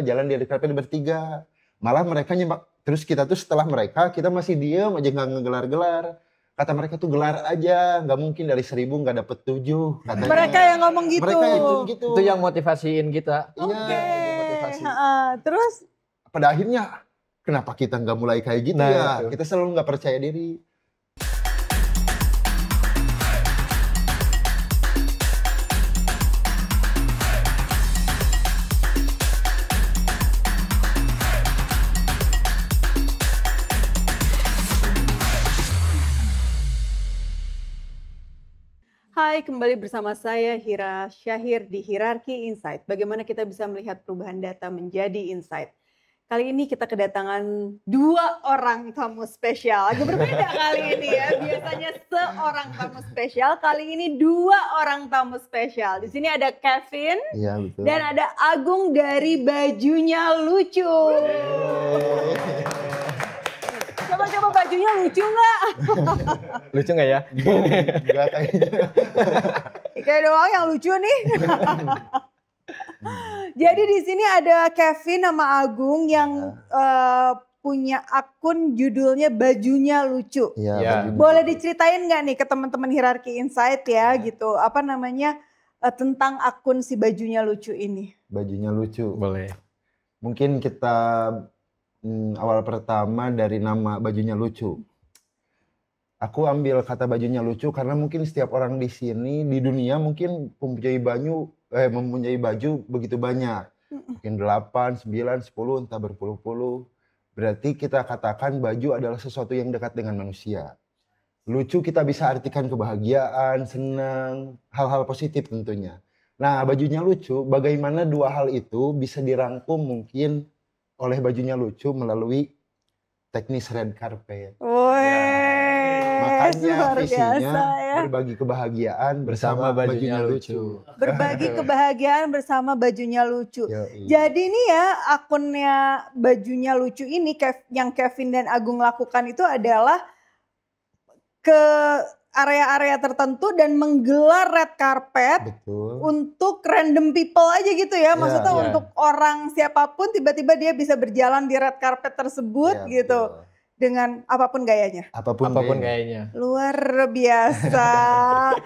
jalan di red carpet bertiga. Malah mereka nyimak, terus kita tuh setelah mereka, kita masih diem aja nggak ngegelar-gelar. Kata mereka tuh gelar aja, nggak mungkin dari 1.000 nggak dapet 7 katanya. Mereka yang ngomong gitu. Mereka itu gitu. Itu yang motivasiin kita. Oke. Motivasi. Terus? Pada akhirnya, kenapa kita nggak mulai kayak gitu ya? Kita selalu nggak percaya diri. Hai, kembali bersama saya Hira Syahir di Hirarki Insight. Bagaimana kita bisa melihat perubahan data menjadi insight. Kali ini kita kedatangan 2 orang tamu spesial. Agak berbeda kali ini ya. Biasanya seorang tamu spesial. Kali ini 2 orang tamu spesial. Di sini ada Kevin betul. Dan ada Agung dari Bajunya Lucu. Coba bajunya lucu nggak? Lucu nggak ya? Enggak kayaknya. Kayak doang yang lucu nih. Jadi di sini ada Kevin sama Agung yang punya akun judulnya Bajunya Lucu. Iya. Boleh diceritain nggak nih ke teman-teman Hirarki Insight ya gitu? Apa namanya tentang akun si Bajunya Lucu ini? Bajunya lucu. Boleh. Mungkin kita awal pertama dari nama Bajunya Lucu. Aku ambil kata bajunya lucu karena mungkin setiap orang di sini di dunia mungkin mempunyai baju begitu banyak. Mungkin 8, 9, 10, entah berpuluh-puluh. Berarti kita katakan baju adalah sesuatu yang dekat dengan manusia. Lucu kita bisa artikan kebahagiaan, senang, hal-hal positif tentunya. Nah, Bajunya Lucu, bagaimana 2 hal itu bisa dirangkum mungkin oleh Bajunya Lucu melalui teknis red carpet. Makanya visinya berbagi kebahagiaan bersama Bajunya Lucu. Berbagi kebahagiaan bersama Bajunya Lucu. Yoi. Jadi ini ya akunnya Bajunya Lucu ini yang Kevin dan Agung lakukan itu adalah ke area-area tertentu dan menggelar red carpet. Betul. Untuk random people aja gitu ya. Maksudnya untuk orang siapapun tiba-tiba dia bisa berjalan di red carpet tersebut gitu. Betul. Dengan apapun gayanya. Apapun gayanya. Luar biasa.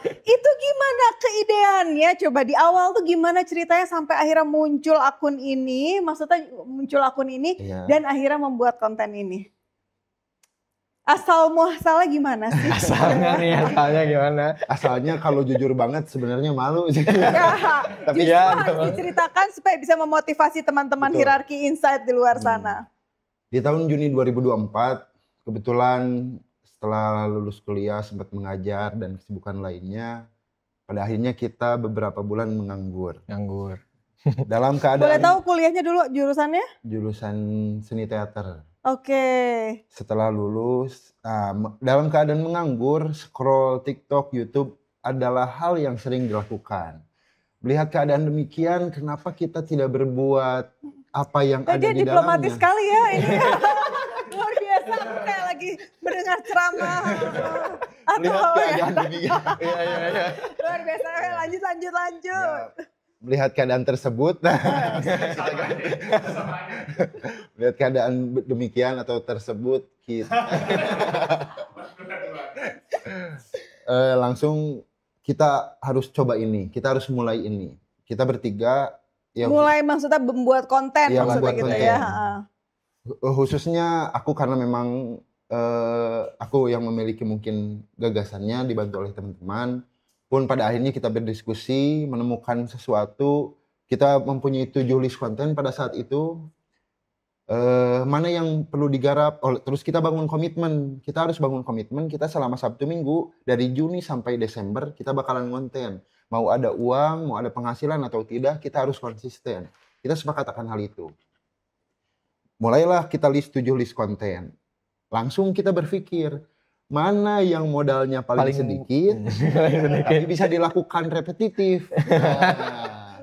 Itu gimana keideannya? Coba di awal tuh gimana ceritanya sampai akhirnya muncul akun ini. Maksudnya muncul akun ini dan akhirnya membuat konten ini. Asal muasalnya gimana sih? Asalnya gimana? Asalnya kalau jujur banget sebenarnya malu sih. Tapi ya harus diceritakan supaya bisa memotivasi teman-teman Hirarki Insight di luar sana. Di tahun Juni 2024, kebetulan setelah lulus kuliah sempat mengajar dan kesibukan lainnya, pada akhirnya kita beberapa bulan menganggur. Dalam keadaan... Boleh tahu kuliahnya dulu jurusannya? Jurusan seni teater. Oke. Setelah lulus, dalam keadaan menganggur, scroll TikTok, YouTube adalah hal yang sering dilakukan. Melihat keadaan demikian, kenapa kita tidak berbuat apa yang ada di dalamnya? Diplomatis sekali ya ini. Luar biasa, aku kayak lagi mendengar ceramah. Melihat keadaan demikian. Luar biasa, lanjut. Ya, melihat keadaan tersebut, melihat keadaan demikian atau tersebut, kita langsung kita harus coba ini, kita harus mulai ini. Kita bertiga. Mulai maksudnya membuat konten maksudnya gitu konten. Ya. Khususnya aku karena memang aku yang memiliki mungkin gagasannya dibantu oleh teman-teman. Pun pada akhirnya kita berdiskusi, menemukan sesuatu, kita mempunyai 7 list konten pada saat itu, mana yang perlu digarap, terus kita bangun komitmen, kita harus bangun komitmen, kita selama Sabtu Minggu, dari Juni sampai Desember, kita bakalan konten. Mau ada uang, mau ada penghasilan atau tidak, kita harus konsisten. Kita sepakat akan hal itu. Mulailah kita list 7 list konten. Langsung kita berpikir, mana yang modalnya paling sedikit, tapi bisa dilakukan repetitif.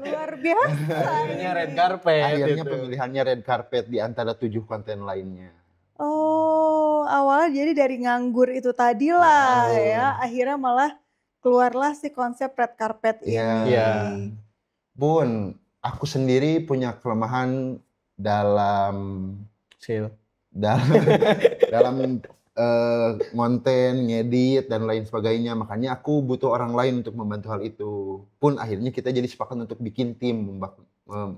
Luar biasa. Akhirnya red carpet. Akhirnya pemilihannya red carpet di antara 7 konten lainnya. Oh, awalnya jadi dari nganggur itu tadi lah ya. Akhirnya malah keluarlah si konsep red carpet ini. Bun, aku sendiri punya kelemahan dalam Sil. dalam konten, ngedit dan lain sebagainya. Makanya aku butuh orang lain untuk membantu hal itu. Pun akhirnya kita jadi sepakat untuk bikin tim.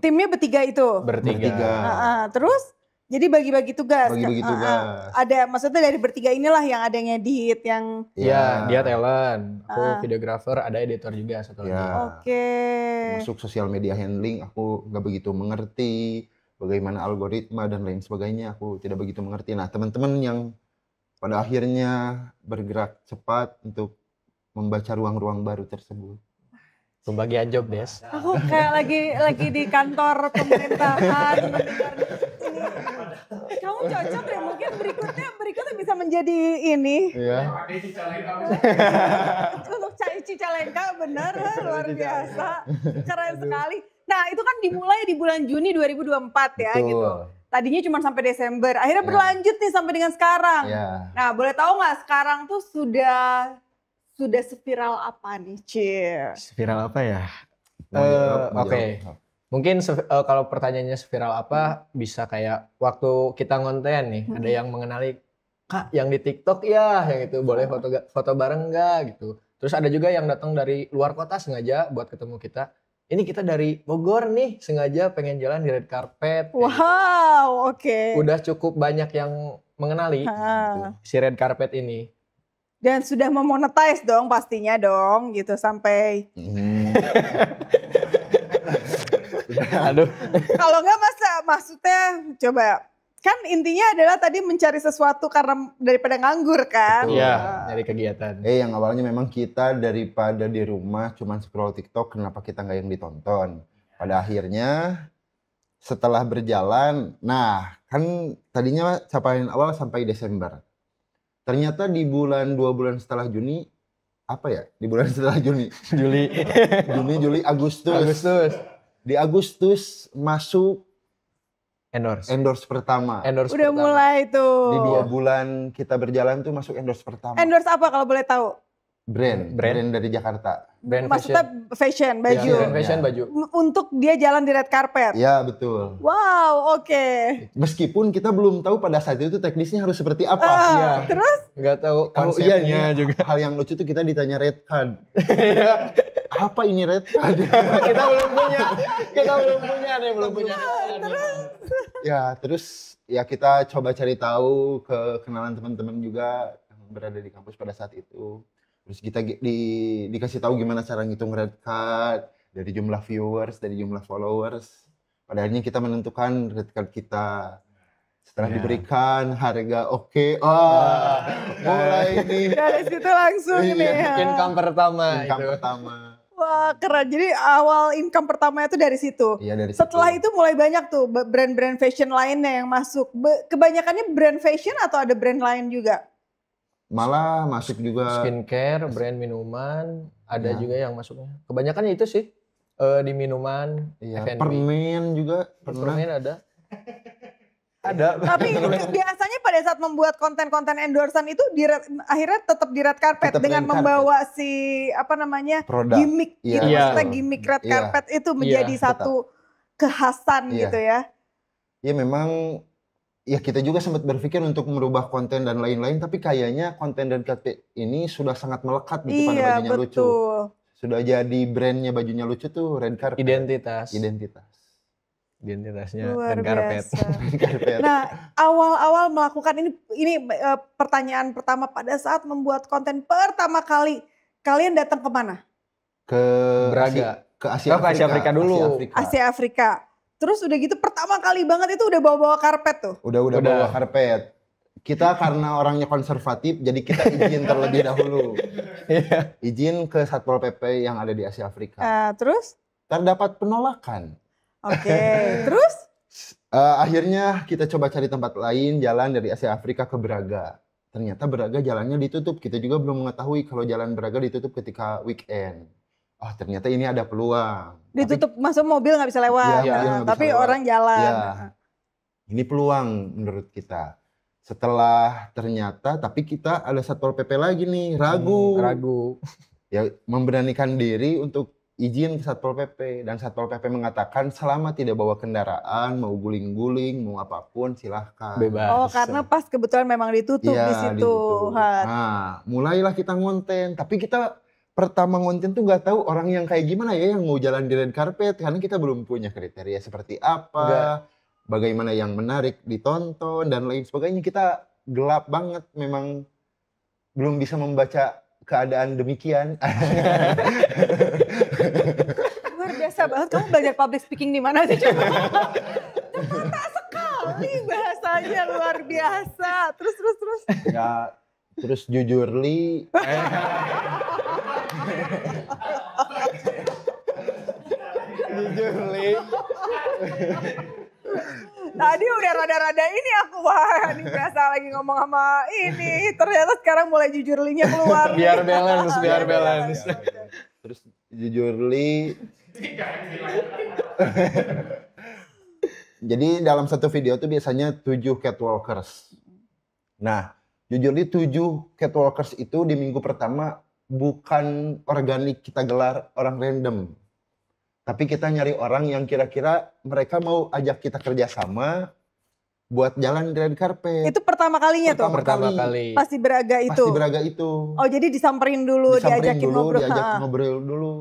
Timnya bertiga itu. Bertiga. Terus jadi bagi-bagi tugas. Bagi-bagi tugas. Ada maksudnya dari bertiga inilah yang ada yang ngedit, yang Iya, dia talent, aku videographer, ada editor juga satu lagi. Oke. Masuk sosial media handling, aku nggak begitu mengerti bagaimana algoritma dan lain sebagainya. Aku tidak begitu mengerti. Nah, teman-teman yang pada akhirnya bergerak cepat untuk membaca ruang-ruang baru tersebut. Pembagian job, Des. Aku kayak lagi di kantor pemerintahan mendengar ini. Kamu cocok deh, mungkin berikutnya bisa menjadi ini. Iya. Untuk Cicalengka bener, luar biasa. Keren sekali. Nah, itu kan dimulai di bulan Juni 2024 ya. Betul. Gitu. Tadinya cuma sampai Desember, akhirnya berlanjut nih sampai dengan sekarang. Ya. Nah, boleh tahu nggak sekarang tuh sudah seviral apa nih, Cie? Viral apa ya? Mau Oke. jawab. Mungkin kalau pertanyaannya viral apa, bisa kayak waktu kita ngonten nih, ada yang mengenali, Kak yang di TikTok ya, yang itu boleh foto bareng nggak gitu. Terus ada juga yang datang dari luar kota sengaja buat ketemu kita. Ini kita dari Bogor nih, sengaja pengen jalan di red carpet. Wow, oke. Udah cukup banyak yang mengenali gitu, si red carpet ini. Dan sudah memonetize dong pastinya dong gitu sampai. Aduh. Kalau nggak maksudnya coba. Kan intinya adalah tadi mencari sesuatu karena daripada nganggur kan. Iya, dari kegiatan. Yang awalnya memang kita daripada di rumah cuman scroll TikTok, kenapa kita nggak yang ditonton? Pada akhirnya setelah berjalan, nah kan tadinya capaian awal sampai Desember. Ternyata di 2 bulan setelah Juni, apa ya? Di bulan setelah Juni. Juli, Agustus. Di Agustus masuk endorse pertama. Udah mulai tuh. Di 2 bulan kita berjalan tuh masuk endorse pertama. Endorse apa kalau boleh tahu? Brand dari Jakarta. Brand Maksudnya fashion, baju. Ya, brand fashion, baju. Untuk dia jalan di red carpet. Ya, betul. Wow, oke. Meskipun kita belum tahu pada saat itu teknisnya harus seperti apa. Terus? Nggak tahu konsepnya juga. Hal yang lucu tuh kita ditanya red card. Apa ini red card? Kita belum punya. Terus kita coba cari tahu ke kenalan teman-teman juga yang berada di kampus pada saat itu. Terus kita dikasih tahu gimana cara ngitung red card, dari jumlah viewers, dari jumlah followers. Pada akhirnya kita menentukan red card kita. Setelah diberikan harga mulai nih. Dari situ langsung nih. Income pertama. Wah, keren. Jadi awal income pertama itu dari situ. Iya, dari Setelah situ. itu mulai banyak tuh brand-brand fashion lainnya yang masuk. Kebanyakannya brand fashion atau ada brand lain juga? Malah masuk juga Skincare, brand minuman, ada juga yang masuknya. Kebanyakan itu sih di minuman, F&B. permen juga pernah. Permen ada. Tapi biasanya pada saat membuat konten-konten endorsan itu akhirnya tetap di red carpet Tetap dengan red carpet. membawa si Produk. gimmick gitu. Iya. Maksudnya gimmick red carpet itu menjadi satu kekhasan gitu ya. Ya memang kita juga sempat berpikir untuk merubah konten dan lain-lain, tapi kayaknya konten red carpet ini sudah sangat melekat gitu pada bajunya lucu. Sudah jadi brandnya bajunya lucu tuh red carpet. Identitasnya Luar red carpet. biasa. Nah, awal-awal melakukan ini pertanyaan pertama pada saat membuat konten pertama kali, kalian datang kemana? Ke Braga. Ke Asia Afrika dulu. Asia Afrika. Terus udah gitu pertama kali banget itu udah bawa-bawa karpet tuh. Udah bawa karpet. Kita karena orangnya konservatif, jadi kita izin terlebih dahulu. Izin ke Satpol PP yang ada di Asia Afrika. Terus? Terdapat penolakan. Oke, terus? Akhirnya kita coba cari tempat lain, jalan dari Asia Afrika ke Braga. Ternyata Braga jalannya ditutup. Kita juga belum mengetahui kalau jalan Braga ditutup ketika weekend. Oh, ternyata ini ada peluang. Ditutup, masuk mobil nggak bisa lewat. Tapi orang jalan. Ini peluang menurut kita. Setelah ternyata, tapi kita ada Satpol PP lagi nih, ragu. Ragu. Ya, memberanikan diri untuk izin ke Satpol PP dan Satpol PP mengatakan selama tidak bawa kendaraan, mau guling-guling, mau apapun silahkan. Bebas. Oh, karena pas kebetulan memang ditutup Iya, di situ. ditutup. Hat. Nah, mulailah kita ngonten. Tapi kita pertama ngonten tuh nggak tahu orang yang kayak gimana ya yang mau jalan di red carpet karena kita belum punya kriteria seperti apa, bagaimana yang menarik ditonton dan lain sebagainya. Kita gelap banget, memang belum bisa membaca keadaan demikian. Luar biasa banget. Kamu belajar public speaking di mana sih? Coba. Ternyata sekali bahasanya luar biasa. Terus. Ya, terus jujur Li. Jujur Li. Tadi udah rada-rada ini aku, wah ini biasa lagi ngomong sama ini. Ternyata sekarang mulai jujur Li-nya keluar. Biar balance. Terus jujur Li. Jadi dalam satu video tuh biasanya 7 catwalkers. Nah, jujur Li 7 catwalkers itu di minggu pertama bukan organik kita gelar orang random. Tapi kita nyari orang yang kira-kira mereka mau ajak kita kerjasama buat jalan di red carpet. Itu pertama kalinya tuh? Pertama kali. Pasti Braga itu? Pasti Braga itu. Oh jadi disamperin dulu, diajakin ngobrol. Diajak ngobrol dulu.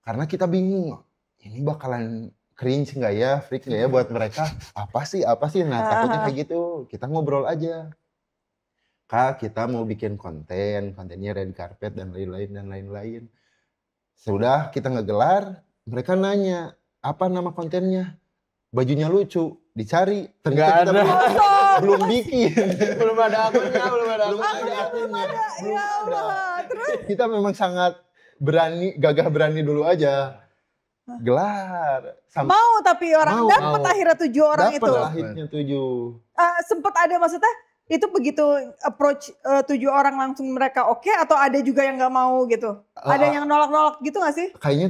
Karena kita bingung, ini bakalan cringe nggak ya, freak nggak ya buat mereka? Apa sih? Nah takutnya kayak gitu. Kita ngobrol aja. Kak, kita mau bikin kontennya red carpet dan lain-lain. Sudah kita ngegelar, mereka nanya, apa nama kontennya? Bajunya lucu, dicari. Ternyata kita belum bikin. belum ada akunnya. Ya Allah, terus? Kita memang sangat gagah berani dulu aja. Gelar. Mau tapi orang dapat akhirnya 7 orang itu. Dapat akhirnya 7. Sempet ada maksudnya? Itu begitu approach 7 orang langsung mereka oke atau ada juga yang nggak mau gitu? Ada yang nolak-nolak gitu nggak sih? Kayaknya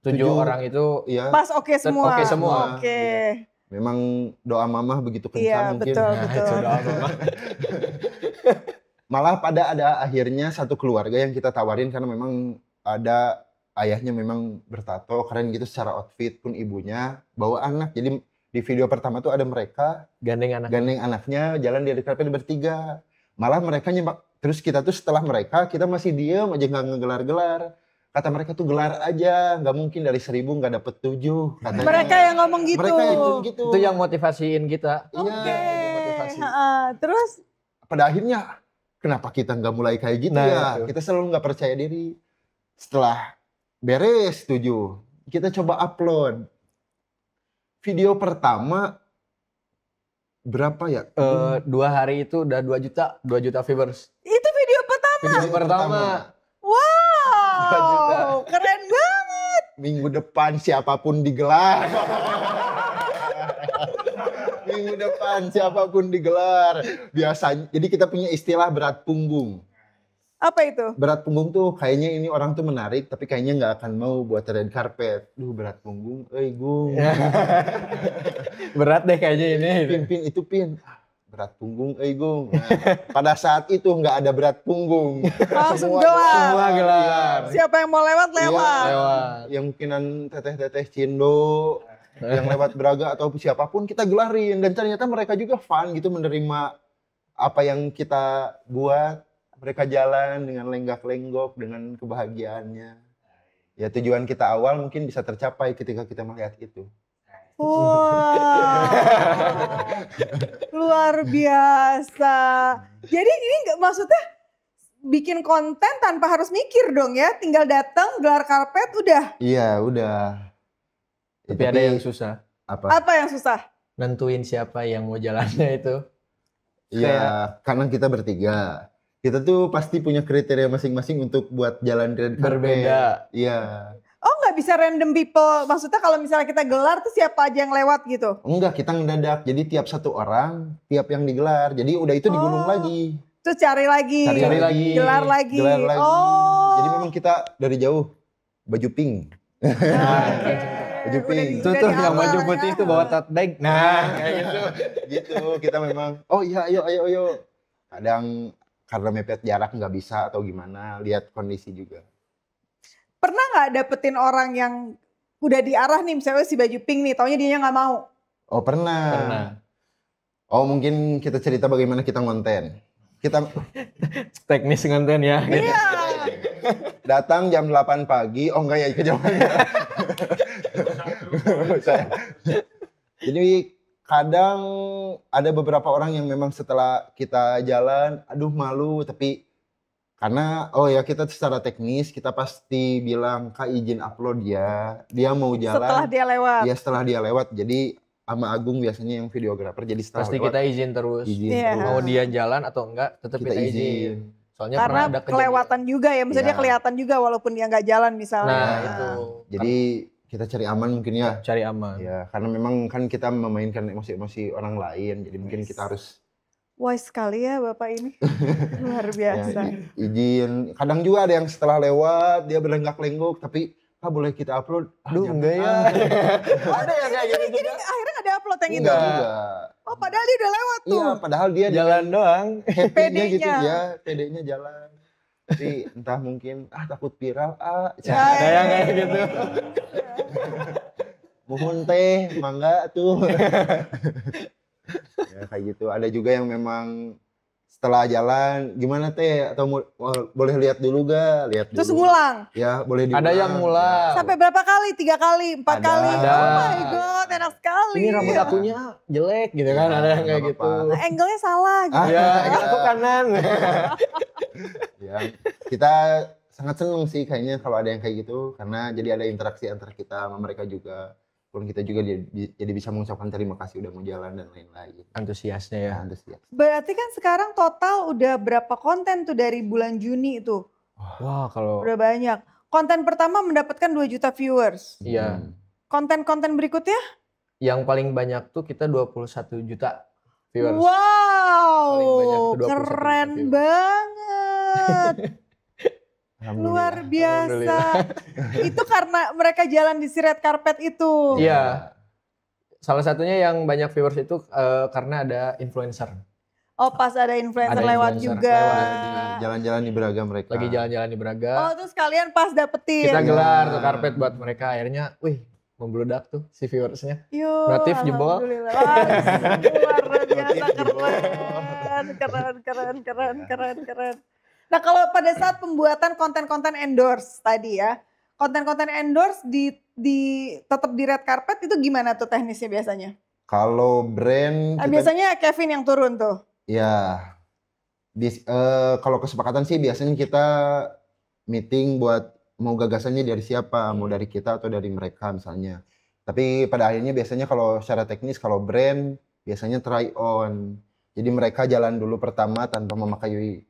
7 orang itu ya. Pas oke semua. Oke semua. Oke. Memang doa mamah begitu kencang Iya, mungkin. betul. Doa mamah. Malah ada akhirnya satu keluarga yang kita tawarin karena memang ada ayahnya memang bertato keren gitu secara outfit pun ibunya bawa anak. Jadi di video pertama tuh ada mereka gandeng anaknya jalan di red carpet bertiga. Malah mereka nyimak. Terus kita tuh setelah mereka kita masih diem aja nggak ngegelar-gelar. Kata mereka tuh gelar aja, nggak mungkin dari 1000 nggak dapet 7. Katanya. Mereka yang ngomong gitu. Mereka gitu. Itu yang motivasiin kita. Oke. Motivasi. Terus? Pada akhirnya kenapa kita nggak mulai kayak gitu ya? Itu. Kita selalu nggak percaya diri. Setelah beres 7, kita coba upload. Video pertama berapa ya? 2 hari itu udah 2 juta viewers. Itu video pertama? Video pertama. Wow, keren banget. Minggu depan siapapun digelar. Minggu depan siapapun digelar. Biasanya, jadi kita punya istilah berat punggung. Apa itu? Berat punggung tuh kayaknya ini orang tuh menarik, tapi kayaknya nggak akan mau buat red carpet. Duh berat punggung, gung. Berat deh kayaknya ini. Pin itu pin. Berat punggung, gung. Nah, pada saat itu nggak ada berat punggung. Langsung Semua gelar. gelar. Siapa yang mau lewat, lewat. Yang mungkinan teteh-teteh Cindo, yang lewat Braga atau siapapun kita gelarin. Dan ternyata mereka juga fun gitu menerima apa yang kita buat. Mereka jalan dengan lenggak-lenggok, dengan kebahagiaannya. Ya tujuan kita awal mungkin bisa tercapai ketika kita melihat itu. Wah, luar biasa. Jadi ini nggak maksudnya bikin konten tanpa harus mikir dong ya? Tinggal datang, gelar karpet, udah. Iya, udah. Tapi ada yang susah. Apa yang susah? Nentuin siapa yang mau jalannya itu. Iya, karena kita bertiga. Kita tuh pasti punya kriteria masing-masing untuk buat jalan red carpet. Berbeda. Iya. Oh nggak bisa random people, maksudnya kalau misalnya kita gelar tuh siapa aja yang lewat gitu? Enggak, kita ngedadak. Jadi tiap satu orang, tiap yang digelar. Jadi udah itu digulung lagi. Terus cari lagi. Gelar lagi. Oh. Jadi memang kita dari jauh baju pink. Baju pink. Itu tuh yang baju putih itu bawa tote bag. Nah, kayak gitu. Gitu, kita memang, oh iya ayo. Kadang karena mepet jarak nggak bisa atau gimana, lihat kondisi juga. Pernah nggak dapetin orang yang udah diarah nih, misalnya si baju pink nih, taunya dianya nggak mau? Oh pernah. Pernah. Oh mungkin kita cerita bagaimana kita ngonten. Kita Teknis konten ya. Gitu. Iya. datang jam 8 pagi. Oh enggak ya itu jawabannya. Jadi kadang ada beberapa orang yang memang setelah kita jalan, aduh malu, tapi karena kita secara teknis kita pasti bilang Kak izin upload ya. Dia mau jalan. Setelah dia lewat. Ya setelah dia lewat. Jadi sama Agung biasanya yang videografer. Jadi setelah Pasti lewat, kita izin terus. Iya. Mau dia jalan atau enggak, tetap kita izin. Soalnya Karena pernah ada kejadian. kelewatan juga ya, maksudnya Iya. kelihatan juga walaupun dia nggak jalan misalnya. Nah itu. Jadi kita cari aman mungkin ya. Cari aman. Ya karena memang kan kita memainkan emosi-emosi orang lain. Jadi mungkin kita harus Wise sekali ya Bapak ini. Luar biasa. izin. Kadang juga ada yang setelah lewat dia berlenggak-lenggok tapi boleh kita upload? Aduh Jangan. enggak ya. Ada yang kayak gitu Jadi juga. akhirnya nggak ada upload yang itu. Enggak juga. Oh padahal dia udah lewat tuh. Iya, padahal dia Jalan doang. happy-nya gitu PD-nya. ya, PD-nya jalan. Tapi entah mungkin takut viral Ada yang kayak gitu. mohon teh, mangga tuh. Ya kayak gitu. Ada juga yang memang setelah jalan gimana teh atau boleh lihat dulu ga? Lihat dulu. Terus ngulang. Ya, boleh diulang. Ada yang ngulang. Sampai berapa kali? 3 kali, 4 Ada. kali. Ada. Oh my god, enak sekali. Ini rambut akunya jelek gitu kan. Ya, Ada yang kayak nggak gitu. apa-apa. Angle-nya salah gitu. Ya, aku kanan. Ya, kita sangat seneng sih kayaknya kalau ada yang kayak gitu karena jadi ada interaksi antara kita sama mereka juga. Pun kita juga jadi bisa mengucapkan terima kasih udah mau jalan dan lain-lain. Antusiasnya ya. Ya, antusias. Berarti kan sekarang total udah berapa konten tuh dari bulan Juni itu? Wah kalau Udah banyak. Konten pertama mendapatkan 2 juta viewers. iya. Konten-konten berikutnya? Yang paling banyak tuh kita 21 juta viewers. Wow, Paling banyak itu 21 keren juta viewers. banget. Luar biasa. Itu karena mereka jalan di si red carpet itu. Iya. Salah satunya yang banyak viewers itu karena ada influencer. Oh pas ada influencer Ada lewat influencer juga. lewat. Jalan-jalan di Braga mereka. Lagi jalan-jalan di Braga. Oh terus kalian pas dapetin. Kita gelar Iya. tuh karpet buat mereka. Akhirnya, wih membludak tuh si viewersnya. Yo, Notif jebol. alhamdulillah. Wah, luar biasa Notif jebol. keren. Nah kalau pada saat pembuatan konten-konten endorse tadi ya, konten-konten endorse tetap di red carpet itu gimana tuh teknisnya biasanya? Kalau brand Nah, biasanya Kevin yang turun tuh. ya kalau kesepakatan sih biasanya kita meeting buat mau gagasannya dari siapa, mau dari kita atau dari mereka misalnya. Tapi pada akhirnya biasanya kalau secara teknis kalau brand biasanya try on. Jadi mereka jalan dulu pertama tanpa memakai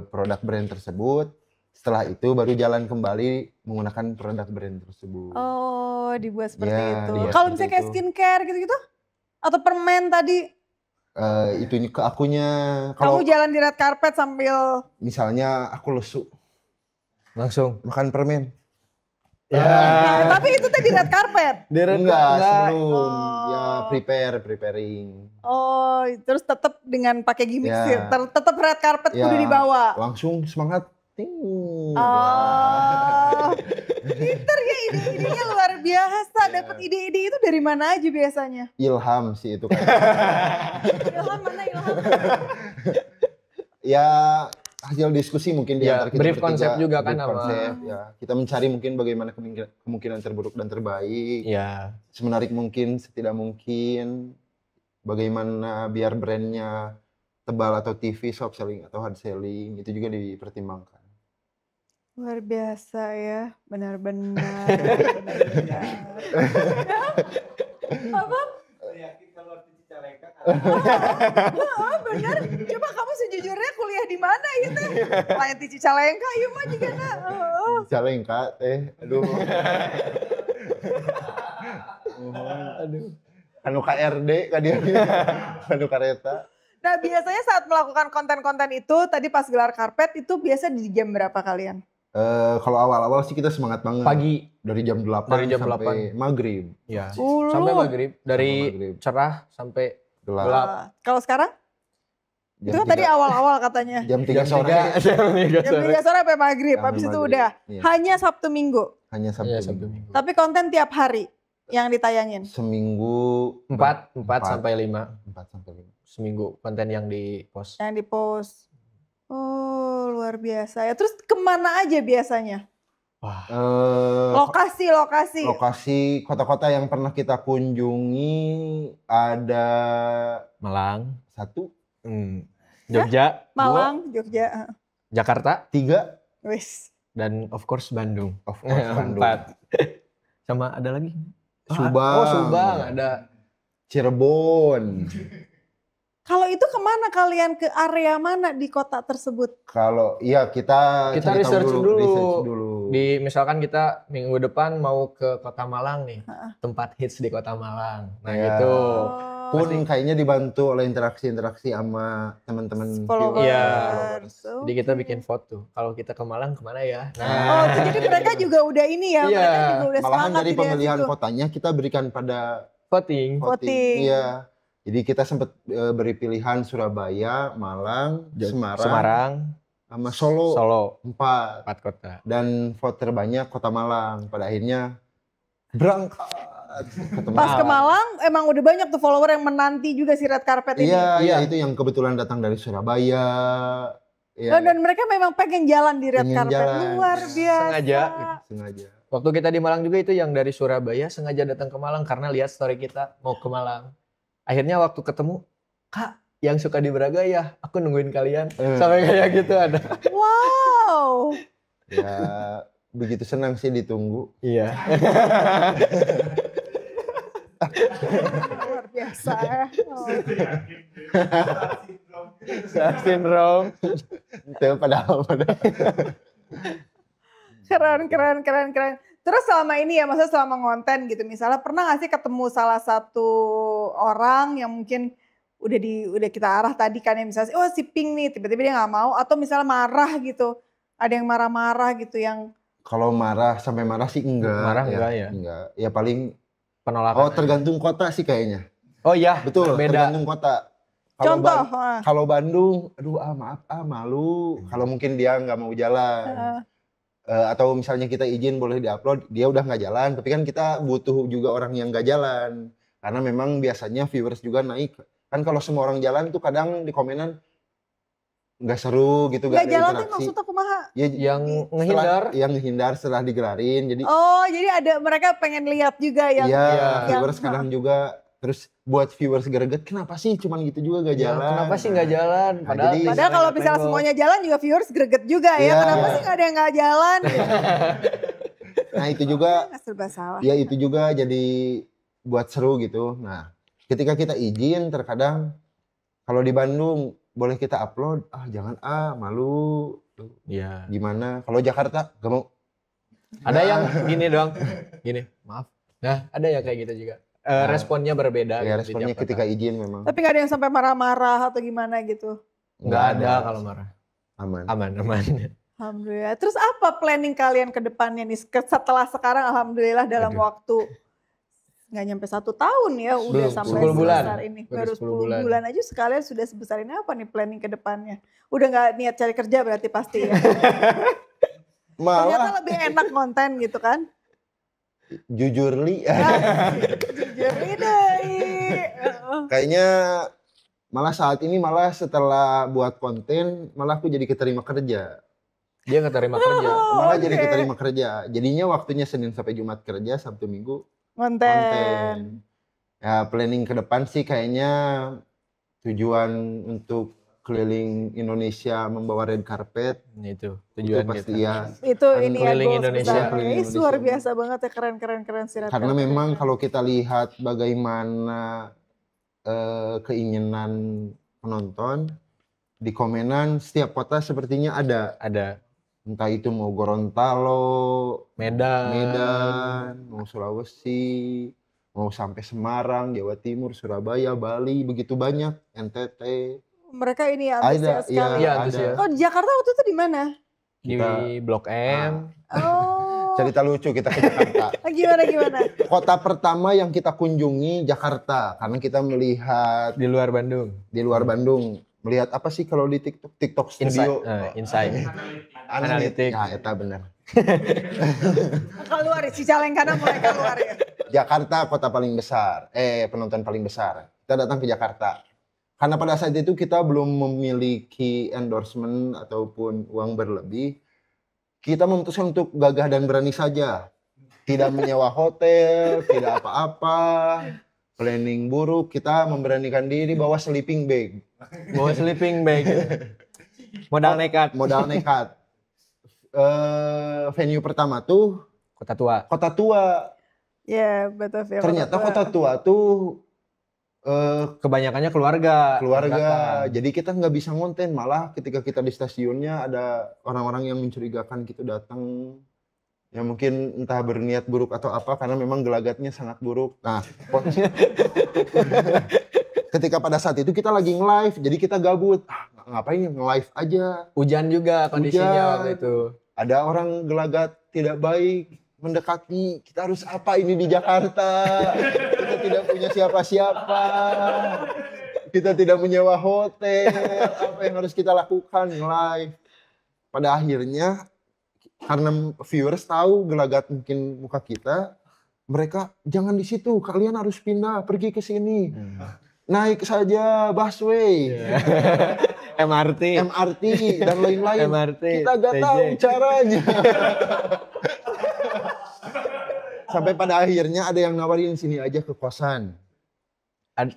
produk brand tersebut. Setelah itu baru jalan kembali menggunakan produk brand tersebut. Oh dibuat seperti Ya, itu. dibuat Kalau seperti misalnya kayak itu. skincare gitu-gitu? Atau permen tadi? Itu ke akunya Kamu kalau jalan di red carpet sambil... misalnya aku lesu Langsung. makan permen. Nah, tapi itu tadi red carpet. Enggak, sebelum Oh. ya preparing. Oh, terus tetap dengan pakai gimmick Ya. sih. Tetap red carpet Ya, kudu dibawa. langsung semangat. Ting. Oh, pinter ya ide-idenya luar biasa. Dapat ide-ide itu dari mana aja biasanya? Ilham sih itu kan. Ilham mana Ilham? Ya hasil diskusi mungkin di Ya, antara kita brief bertiga, konsep juga kan brief sama- konsep, ya. Kita mencari mungkin bagaimana kemungkinan terburuk dan terbaik. Iya. Semenarik mungkin, setidak mungkin. Bagaimana biar brandnya tebal atau TV, soft selling atau hard selling, itu juga dipertimbangkan. Luar biasa ya, benar-benar. Apa? Oh benar, coba kamu sejujurnya kuliah di mana itu? Lain di Cicalengka, yuk mah juga nak. Oh. Jalengka teh, aduh. Aduh. Anu KRD kan dia. Anu kareta. Nah biasanya saat melakukan konten-konten itu, tadi pas gelar karpet itu biasa di jam berapa kalian? Kalau awal-awal sih kita semangat banget. Pagi. Dari jam 8 Dari jam sampai maghrib. Ya. Ulu. Sampai maghrib. Dari Sampai maghrib. cerah sampai Gelap. Gelap. Kalau sekarang? Itu kan tadi awal-awal katanya. Jam 3 sore. Jam 3 Jam 3 sore sampai maghrib, Sampai habis itu maghrib. udah. Iya. Hanya Sabtu Minggu. Hanya Iya, Sabtu. Sabtu Minggu. Minggu. Tapi konten tiap hari yang ditayangin. Seminggu 4 sampai 5 4 sampai 5. seminggu konten yang di post. Yang di post. Oh, luar biasa ya. Terus kemana aja biasanya? Wah, Lokasi-lokasi. lokasi kota-kota yang pernah kita kunjungi ada Malang, 1, Jogja, Malang, Jogja. Jakarta, 3, Wis. dan of course Bandung. of course Bandung, 4. Sama ada lagi? Subang. Oh, Subang ada. Cirebon. Kalau itu kemana kalian, ke area mana di kota tersebut? Kalau iya kita Kita cari tahu research dulu. research dulu. Di misalkan kita minggu depan mau ke Kota Malang nih. Tempat hits di Kota Malang. Nah, Ya. gitu. Pun kayaknya dibantu oleh interaksi-interaksi sama teman-teman Followers. Iya. Oh. Jadi kita bikin vote. Kalau kita ke Malang kemana ya? Oh, jadi mereka juga udah ini ya, Iya. mereka juga udah Malahan semangat dari di daerah pemilihan situ. kotanya kita berikan pada Voting. Voting. Iya. Jadi kita sempat beri pilihan Surabaya, Malang, Semarang, sama Solo, Solo. 4. 4 kota. Dan vote terbanyak Kota Malang. Pada akhirnya berangkat ke Pas ke Malang emang udah banyak tuh follower yang menanti juga si red carpet ini. Iya, itu yang kebetulan datang dari Surabaya. Iya, Dan mereka memang pengen jalan di red Pengen carpet. jalan. Luar biasa. Sengaja. sengaja. Waktu kita di Malang juga itu yang dari Surabaya sengaja datang ke Malang karena lihat story kita mau ke Malang. Akhirnya waktu ketemu, Kak, yang suka di Braga ya, aku nungguin kalian. Sampai kayak gitu ada. Wow. Ya, begitu senang sih ditunggu. Iya. Luar biasa ya. Oh. Sindrom. Itu padahal. Keren. Terus selama ini ya, maksudnya selama ngonten gitu, misalnya pernah gak sih ketemu salah satu orang yang mungkin udah kita arah tadi kan ya, misalnya oh si Pink nih tiba-tiba dia nggak mau, atau misalnya marah gitu, ada yang marah-marah gitu yang Kalau sampai marah sih enggak. Marah enggak ya? Enggak. Ya paling Penolakan. tergantung kota sih kayaknya. Oh iya, Betul, beda. tergantung kota. Kalau contoh. Kalau Bandung, aduh maaf malu. Kalau mungkin dia nggak mau jalan. Atau misalnya kita izin boleh diupload, dia udah nggak jalan. Tapi kan kita butuh juga orang yang nggak jalan. Karena memang biasanya viewers juga naik. Kan kalau semua orang jalan tuh kadang di komenan nggak seru gitu, Nggak nggak ada jalan tuh interaksi. maksudnya kumaha? Ya, Yang ngehindar. Yang ngehindar setelah digelarin. Jadi Oh jadi ada mereka pengen lihat juga yang iya, yang- viewers kadang juga. Terus buat viewers greget, kenapa sih cuman gitu juga gak Ya, jalan? kenapa sih nggak jalan? Nah, Padahal, jadi- Padahal kalau misalnya semuanya jalan juga viewers greget juga ya. Iya. Kenapa sih nggak ada yang nggak jalan? Nah itu juga, Nggak serba salah. ya itu juga jadi buat seru gitu. Nah ketika kita izin terkadang kalau di Bandung boleh kita upload, jangan malu. Iya. Gimana? Kalau Jakarta gak mau. Ada yang gini doang. Gini, maaf. Nah, ada yang kayak gitu juga. Responnya berbeda. Ya gitu di responnya tiap kota. ketika izin memang Tapi nggak ada yang sampai marah-marah atau gimana gitu. Nggak ada kalau marah. Aman. Aman. Alhamdulillah. Terus apa planning kalian ke depannya nih setelah sekarang? Alhamdulillah dalam Aduh. waktu nggak nyampe 1 tahun ya udah Belum, sampai 10 bulan. sebesar ini. Baru Baru 10 10 bulan aja sekalian sudah sebesar ini. Apa nih planning ke depannya? Udah nggak niat cari kerja berarti pasti ya. Ternyata Malah lebih enak konten gitu kan? jujur li, Jujur deh. kayaknya malah saat ini setelah buat konten malah aku jadi keterima kerja. Dia nggak terima kerja. Malah jadi Oke. keterima kerja. Jadinya waktunya Senin sampai Jumat kerja, Sabtu Minggu Konten. konten. Ya planning ke depan sih kayaknya tujuan untuk keliling Indonesia membawa red carpet. Itu Itu tujuan pasti kita. ya. Itu Kan ini ya keliling goals Indonesia. besarnya. Keliling Ih, luar Indonesia. biasa banget ya, keren sih Red Karena Carpet. memang kalau kita lihat bagaimana keinginan penonton di komenan setiap kota sepertinya ada. Ada Entah itu mau Gorontalo, Medan. mau Sulawesi, mau sampai Semarang, Jawa Timur, Surabaya, Bali, begitu banyak, NTT. Mereka ini ya Ada, antusias sekali. Iya, ada. antusias. Oh di Jakarta waktu itu di mana? Di Kita- Blok M. Oh Cerita lucu kita ke Jakarta. gimana? Kota pertama yang kita kunjungi Jakarta karena kita melihat Di luar Bandung. di luar Bandung. melihat apa sih kalau di TikTok Studio Insight. Analitik. Ya eta bener. Keluar si Calengkana mulai keluar ya. Jakarta kota paling besar, penonton paling besar. Kita datang ke Jakarta. Karena pada saat itu kita belum memiliki endorsement ataupun uang berlebih, kita memutuskan untuk gagah dan berani saja. Tidak menyewa hotel, tidak apa-apa, planning buruk, kita memberanikan diri bawa sleeping bag. Bawa sleeping bag. Modal nekat. Modal nekat. Venue pertama tuh Kota Tua. Kota Tua. Ya, betul. Ternyata Kota Tua tuh kebanyakannya keluarga. Jadi kita nggak bisa ngonten, malah ketika kita di stasiunnya ada orang-orang yang mencurigakan gitu datang. Ya mungkin entah berniat buruk atau apa karena memang gelagatnya sangat buruk. Nah, ketika pada saat itu kita lagi nge-live, jadi kita gabut. Ngapain nge-live aja. Hujan juga kondisinya waktu itu. Ada orang gelagat tidak baik mendekati, kita harus apa ini di Jakarta? Kita tidak punya siapa-siapa. Kita tidak menyewa hotel. Apa yang harus kita lakukan? Nge-live. Pada akhirnya karena viewers tahu gelagat mungkin muka kita, mereka jangan di situ, kalian harus pindah, pergi ke sini. Naik saja busway. MRT dan lain-lain. MRT, kita gak tahu caranya. Sampai pada akhirnya ada yang nawarin sini aja ke kosan.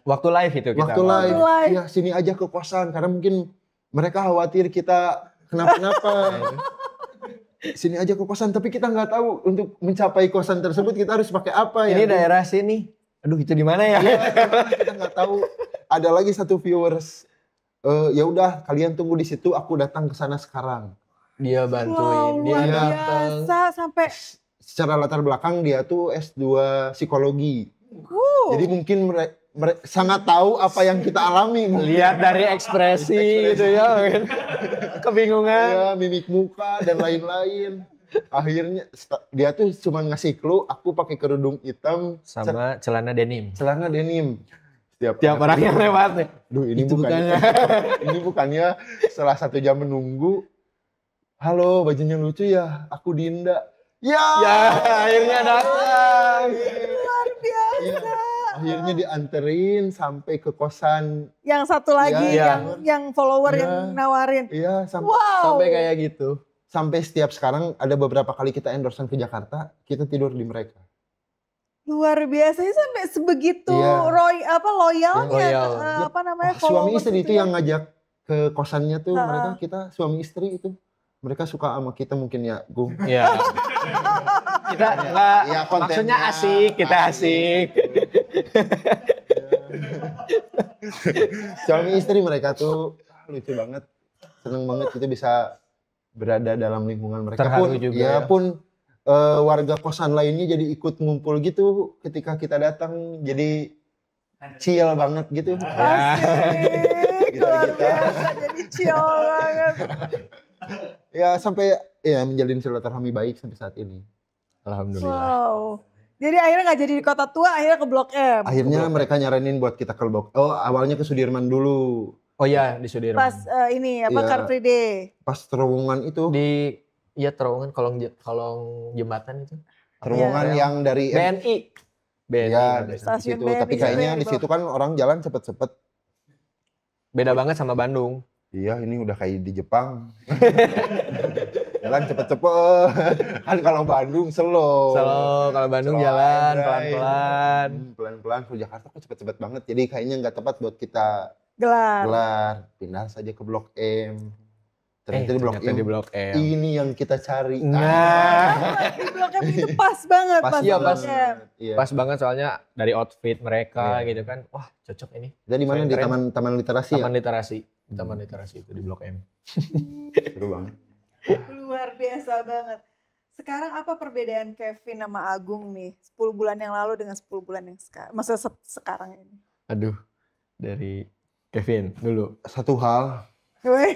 Waktu live itu kita. Waktu live. Ya sini aja ke kosan karena mungkin mereka khawatir kita kenapa-napa. Sini aja ke kosan, tapi kita nggak tahu untuk mencapai kosan tersebut kita harus pakai apa ya. Ini daerah sini. Aduh, itu di mana ya? Kita nggak tahu. Ada lagi satu viewers. Ya udah, kalian tunggu di situ. Aku datang ke sana sekarang. Dia bantuin. Dia datang. Sampai. Secara latar belakang dia tuh S2 psikologi. Jadi mungkin sangat tahu apa yang kita alami. Lihat dari ekspresi gitu ya. Kebingungan. Ya, mimik muka dan lain-lain. Akhirnya dia tuh cuma ngasih clue, aku pakai kerudung hitam sama celana denim. Celana denim. Tiap orang yang lewat nih. Duh, ini bukannya ini bukannya setelah 1 jam menunggu. Halo, bajunya lucu ya. Aku Dinda. Ya, akhirnya datang. Luar biasa. Ya, akhirnya dianterin sampai ke kosan. Yang satu lagi yang follower yang nawarin. Iya, sampai kayak gitu. Sampai setiap sekarang ada beberapa kali kita endorsean ke Jakarta, kita tidur di mereka. Luar biasa sampai sebegitu loyalnya apa namanya suami istri itu yang ngajak ke kosannya tuh mereka, kita suami istri itu. Mereka suka sama kita mungkin ya, Gung. Iya. Kita enggak maksudnya asik, kita asik. Suami istri mereka tuh lucu banget. Seneng banget kita bisa berada dalam lingkungan mereka. Terharu juga pun warga kosan lainnya jadi ikut ngumpul gitu ketika kita datang. Jadi chill banget gitu. Asik. Luar biasa, jadi chill banget. Ya sampai ya menjalin silaturahmi baik sampai saat ini. Alhamdulillah. Wow. Jadi akhirnya nggak jadi di Kota Tua, akhirnya ke Blok M. Akhirnya mereka nyaranin buat kita ke Blok. Awalnya ke Sudirman dulu. Oh iya, di Sudirman. Pas Car Free Day. Pas terowongan itu. Terowongan kolong jembatan itu. Terowongan yang dari BNI. Ya, di situ. Tapi kayaknya di situ kan orang jalan cepet-cepet. Beda banget sama Bandung. Iya, ini udah kayak di Jepang. Jalan cepet-cepet. Kan kalau Bandung slow. Kalau Bandung jalan pelan-pelan. Pelan-pelan. Kalau Jakarta kok cepet-cepet banget. Jadi kayaknya nggak tepat buat kita gelar. Pindah saja ke Blok M. Ternyata di Blok M. Ini yang kita cari. Di Blok M itu pas banget. Pas banget soalnya dari outfit mereka gitu kan. Wah, cocok ini. Jadi di mana? Di Taman Literasi. Taman Literasi itu di Blok M. Seru banget. Luar biasa banget. Sekarang apa perbedaan Kevin sama Agung nih? 10 bulan yang lalu dengan 10 bulan yang sekarang. Maksudnya sekarang ini. Aduh, dari Kevin dulu. Satu hal. Luar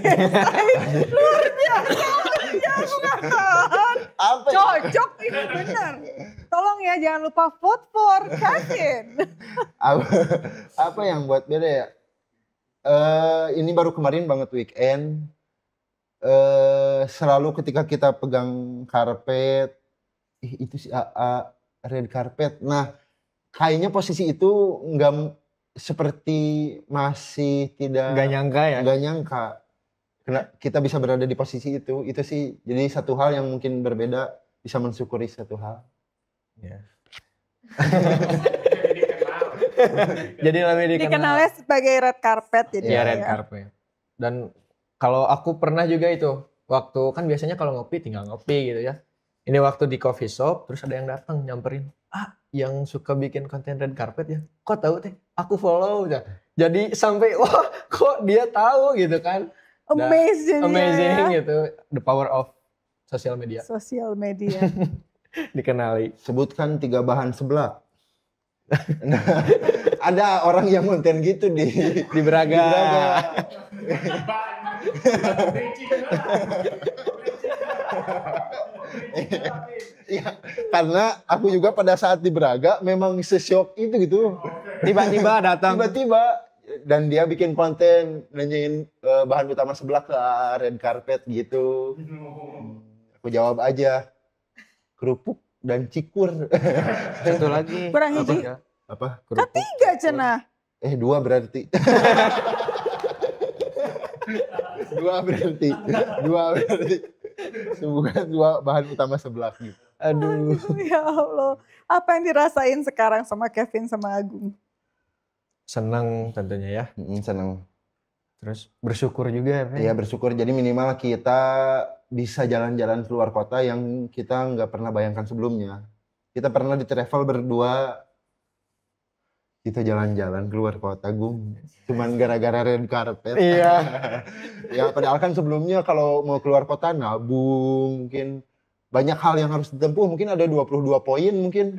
biasa. Cocok ini benar. Tolong ya jangan lupa vote for Kevin. Apa yang buat beda ya? Ini baru kemarin banget weekend. Selalu ketika kita pegang karpet, itu si AA red carpet. Nah, kayaknya posisi itu nggak seperti masih tidak Nggak nyangka ya. nggak nyangka kita bisa berada di posisi itu sih jadi satu hal yang mungkin berbeda, bisa mensyukuri satu hal. Ya. Jadi lebih Dikenalnya sebagai red carpet jadi. Iya, red carpet. Dan kalau aku pernah juga itu, waktu kan biasanya kalau ngopi tinggal ngopi gitu ya. Ini waktu di coffee shop, terus ada yang datang nyamperin, yang suka bikin konten red carpet ya, kok tahu teh? Aku follow ya. Jadi sampai wah kok dia tahu gitu kan? Amazing gitu, the power of sosial media. Sosial media. Dikenali. Sebutkan 3 bahan seblak. Nah, ada orang yang konten gitu di Braga. Iya, karena aku juga pada saat di Braga memang sesyok itu gitu. Tiba-tiba datang. Tiba-tiba dan dia bikin konten nanyain bahan utama seblak ke red carpet gitu. Aku jawab aja kerupuk dan cikur. Satu lagi. Kurang hiji. Apa? Kan 3 cenah. 2 berarti. 2 berarti. Bukan 2 bahan utama seblak gitu. Aduh, ya Allah. Apa yang dirasain sekarang sama Kevin sama Agung? Senang tentunya ya. Senang. Terus bersyukur juga ya. Iya, bersyukur. Jadi minimal kita bisa jalan-jalan keluar kota yang kita nggak pernah bayangkan sebelumnya. Kita pernah di travel berdua, kita jalan-jalan keluar kota, Gung. Cuman gara-gara red carpet. Iya. Ya padahal kan sebelumnya kalau mau keluar kota nabung, mungkin banyak hal yang harus ditempuh. Mungkin ada 22 poin mungkin.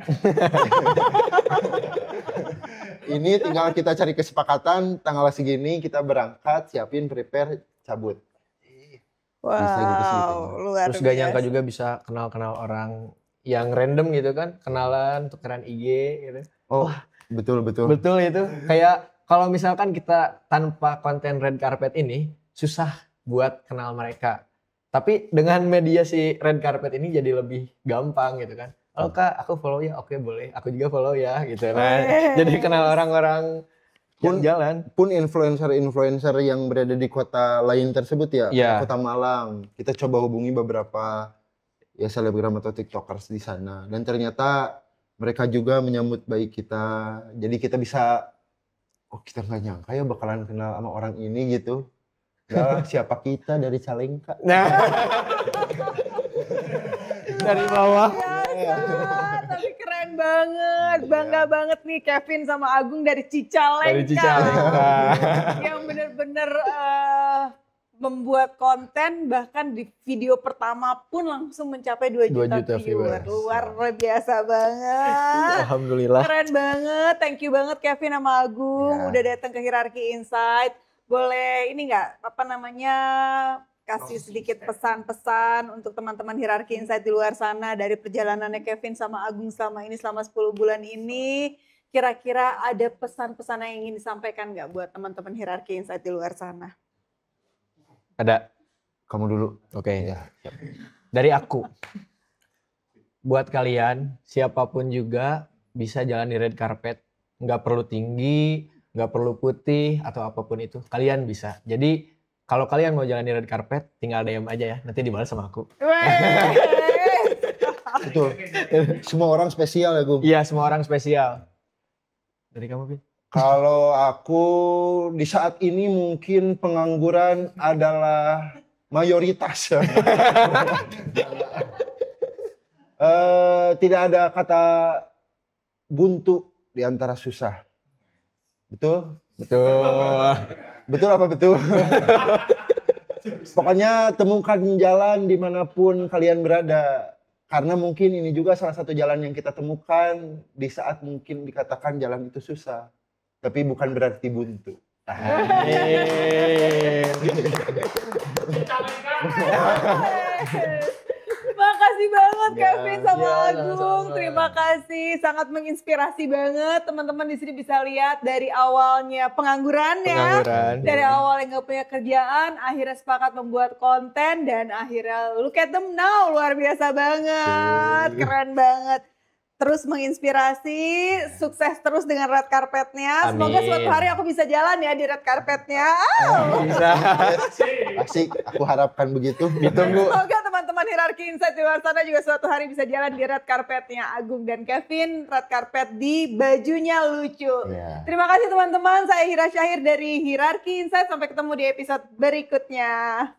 Ini tinggal kita cari kesepakatan, tanggal segini kita berangkat, siapin, prepare, cabut. Wow, Bisa gitu. luar Terus gak biasa. nyangka juga bisa kenal-kenal orang yang random gitu kan, kenalan, tukeran IG gitu. Oh, betul. Betul itu. Kayak kalau misalkan kita tanpa konten red carpet ini susah buat kenal mereka. Tapi dengan media si red carpet ini jadi lebih gampang gitu kan. Oh Kak, aku follow ya, oke boleh. Aku juga follow ya gitu. Nah, jadi kenal orang-orang yang jalan. Pun influencer-influencer yang berada di kota lain tersebut ya, Iya. Kota Malang. Kita coba hubungi beberapa ya selebgram atau tiktokers di sana. Dan ternyata mereka juga menyambut baik kita. Jadi kita bisa, kita nggak nyangka ya bakalan kenal sama orang ini gitu. Nah, siapa kita dari Calengka. Nah. Dari bawah. Tapi keren banget, bangga banget nih Kevin sama Agung dari Cicalengka. Dari Cicalengka. Yang bener-bener membuat konten, bahkan di video pertama pun langsung mencapai 2 juta viewer. Luar biasa banget. Alhamdulillah. Keren banget, thank you banget Kevin sama Agung udah datang ke Hierarki Insight. Boleh ini nggak, kasih sedikit pesan-pesan untuk teman-teman Hierarki Insight di luar sana dari perjalanannya Kevin sama Agung selama 10 bulan ini. Kira-kira ada pesan-pesan yang ingin disampaikan nggak buat teman-teman Hierarki Insight di luar sana? Ada. Kamu dulu. Oke. Ya. Dari aku. Buat kalian, siapapun juga bisa jalan di red carpet. Nggak perlu tinggi, nggak perlu putih, atau apapun itu. Kalian bisa. Jadi, kalau kalian mau jalan di red carpet, tinggal DM aja ya. Nanti dibalas sama aku. Betul. Semua orang spesial ya, Gung. Iya, semua orang spesial. Dari kamu, Bin? Kalau aku di saat ini mungkin pengangguran adalah mayoritas. Tidak ada kata buntu di antara susah. Betul? Betul. Betul apa betul? Pokoknya temukan jalan dimanapun kalian berada. Karena mungkin ini juga salah satu jalan yang kita temukan di saat mungkin dikatakan jalan itu susah. Tapi bukan berarti buntu. kasih banget Ya, Kevin sama ya, Agung. sama-sama. Terima kasih, sangat menginspirasi banget. Teman-teman di sini bisa lihat dari awalnya pengangguran ya. Pengangguran. Dari awal yang gak punya kerjaan, akhirnya sepakat membuat konten dan akhirnya look at them now, luar biasa banget, keren banget. Terus menginspirasi, sukses terus dengan red carpetnya. Semoga Amin. suatu hari aku bisa jalan ya di red carpetnya. Bisa. Asik, aku harapkan begitu. Ditunggu. Semoga teman-teman Hierarki Insight di luar sana juga suatu hari bisa jalan di red carpetnya Agung dan Kevin. Red carpet di bajunya lucu. Ya. Terima kasih teman-teman, saya Hira Syahir dari Hierarki Insight. Sampai ketemu di episode berikutnya.